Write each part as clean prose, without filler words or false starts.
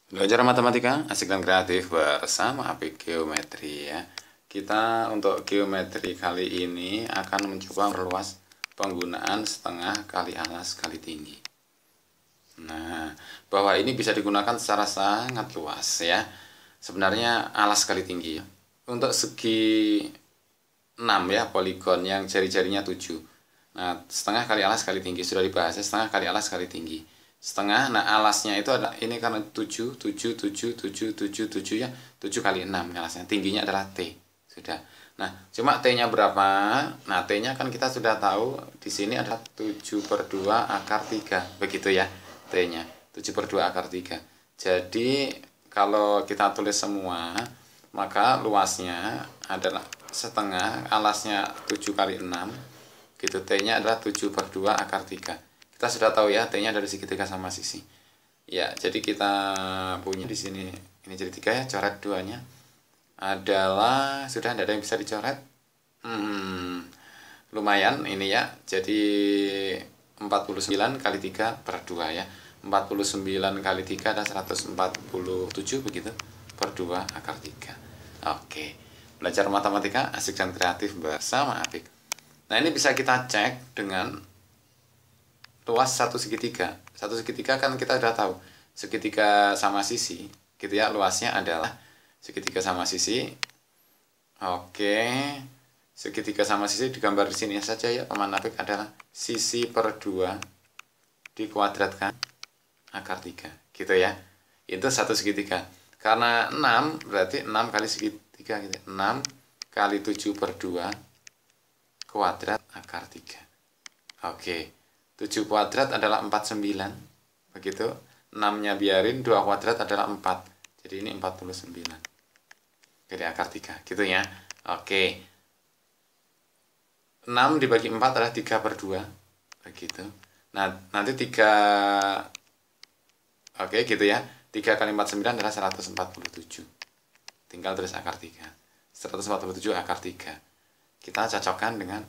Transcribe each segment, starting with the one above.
Belajar matematika asik dan kreatif bersama Apik Geometri ya. Kita untuk geometri kali ini akan mencoba memperluas penggunaan setengah kali alas kali tinggi. Nah, bahwa ini bisa digunakan secara sangat luas ya. Sebenarnya alas kali tinggi. Untuk segi 6 ya, poligon yang jari-jarinya 7. Nah, setengah kali alas kali tinggi sudah dibahas ya, setengah kali alas kali tinggi. Setengah, nah alasnya itu adalah ini karena 7 ya, 7 kali 6 alasnya. Tingginya adalah T. Sudah. Nah, cuma T-nya berapa? Nah, T-nya kan kita sudah tahu di sini adalah 7/2 akar 3. Begitu ya, T-nya. 7/2 akar 3. Jadi, kalau kita tulis semua, maka luasnya adalah setengah, alasnya 7 kali 6. Gitu, T-nya adalah 7/2 akar 3. Kita sudah tahu ya, T-nya dari segitiga sama sisi. Ya, jadi kita punya di sini, ini jadi 3 ya, coret 2-nya. Adalah, sudah tidak ada yang bisa dicoret. Lumayan ini ya, jadi 49 kali 3/2 ya. 49 kali 3 adalah 147 begitu, per 2 akar 3. Oke, belajar matematika asik dan kreatif bersama Apik. Nah, ini bisa kita cek dengan luas satu segitiga. Satu segitiga kan kita sudah tahu, segitiga sama sisi gitu ya, luasnya adalah segitiga sama sisi. Oke, segitiga sama sisi digambar di sini saja ya, Paman Apik, adalah sisi per 2 dikuadratkan akar 3 gitu ya. Itu satu segitiga. Karena 6 berarti 6 kali segitiga gitu. 6 kali 7/2 kuadrat akar 3. Oke, 7 kuadrat adalah 49. Begitu. 6-nya biarin, 2 kuadrat adalah 4. Jadi ini 49. Jadi akar 3. Gitu ya. Oke. 6 dibagi 4 adalah 3/2. Begitu. Nah, nanti 3. Oke, gitu ya. 3 kali 49 adalah 147. Tinggal tulis akar 3. 147 akar 3. Kita cocokkan dengan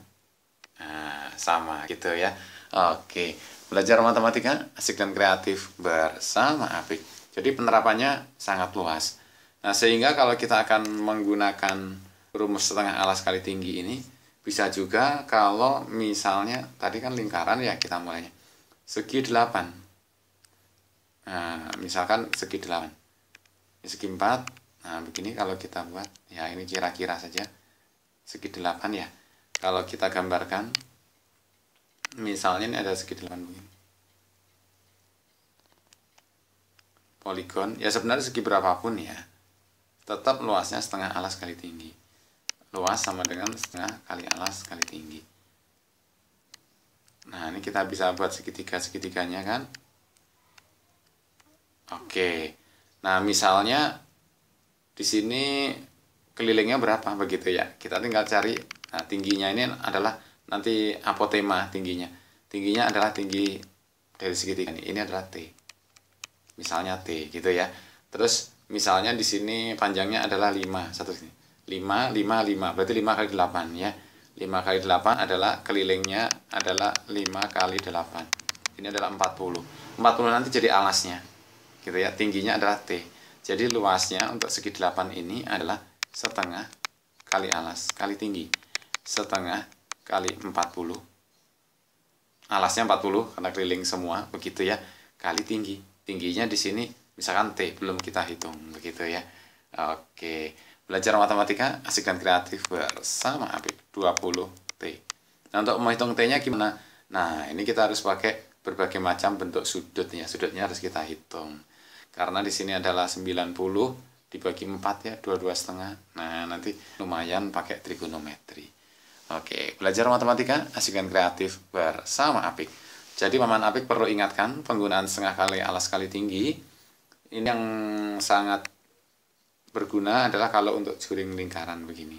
sama gitu ya. Oke, belajar matematika asik dan kreatif bersama Apik. Jadi penerapannya sangat luas. Nah, sehingga kalau kita akan menggunakan rumus setengah alas kali tinggi ini, bisa juga kalau misalnya tadi kan lingkaran ya, kita mulainya segi 8. Nah, misalkan segi 8. Segi 4. Nah, begini kalau kita buat, ya ini kira-kira saja segi 8 ya. Kalau kita gambarkan, misalnya ini ada segi 8 begini. Poligon, ya sebenarnya segi berapapun ya, tetap luasnya setengah alas kali tinggi. Luas sama dengan setengah kali alas kali tinggi. Nah, ini kita bisa buat segitiga-segitiganya kan. Oke. Nah, misalnya di sini kelilingnya berapa begitu ya. Kita tinggal cari. Nah, tingginya ini adalah nanti apotema tingginya. Tingginya adalah tinggi dari segitiga ini. Ini adalah T. Misalnya T gitu ya. Terus misalnya di sini panjangnya adalah 5. Satu sini. 5, 5, 5. Berarti 5 kali 8 ya. 5 kali 8 adalah kelilingnya adalah 5 kali 8. Ini adalah 40. 40 nanti jadi alasnya. Gitu ya. Tingginya adalah T. Jadi luasnya untuk segi 8 ini adalah setengah kali alas kali tinggi. Setengah kali 40. Alasnya 40 karena keliling semua begitu ya. Kali tinggi. Tingginya di sini misalkan T, belum kita hitung begitu ya. Oke, belajar matematika asik dan kreatif bersama Apik 20T. Nah, untuk menghitung T-nya gimana? Nah, ini kita harus pakai berbagai macam bentuk sudut ya. Sudutnya harus kita hitung. Karena di sini adalah 90 dibagi 4 ya, 22,5. Nah, nanti lumayan pakai trigonometri. Oke, belajar matematika asik dan kreatif bersama Apik. Jadi Paman Apik perlu ingatkan penggunaan setengah kali alas kali tinggi. Ini yang sangat berguna adalah kalau untuk juring lingkaran begini.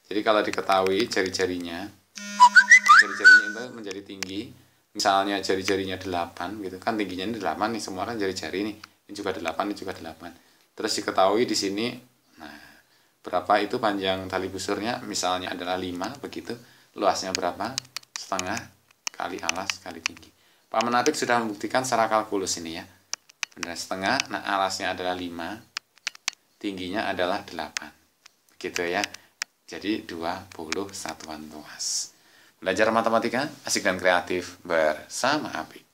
Jadi kalau diketahui jari-jarinya itu menjadi tinggi. Misalnya jari-jarinya 8 gitu kan, tingginya ini 8 nih, semua kan jari-jari nih. Ini juga 8, ini juga 8. Terus diketahui di sini, nah, berapa itu panjang tali busurnya, misalnya adalah 5 begitu. Luasnya berapa? Setengah kali alas kali tinggi. Paman Apik sudah membuktikan secara kalkulus ini ya. setengah. Nah, alasnya adalah 5, tingginya adalah 8. Begitu ya. Jadi 20 satuan luas. Belajar matematika asik dan kreatif bersama Apik.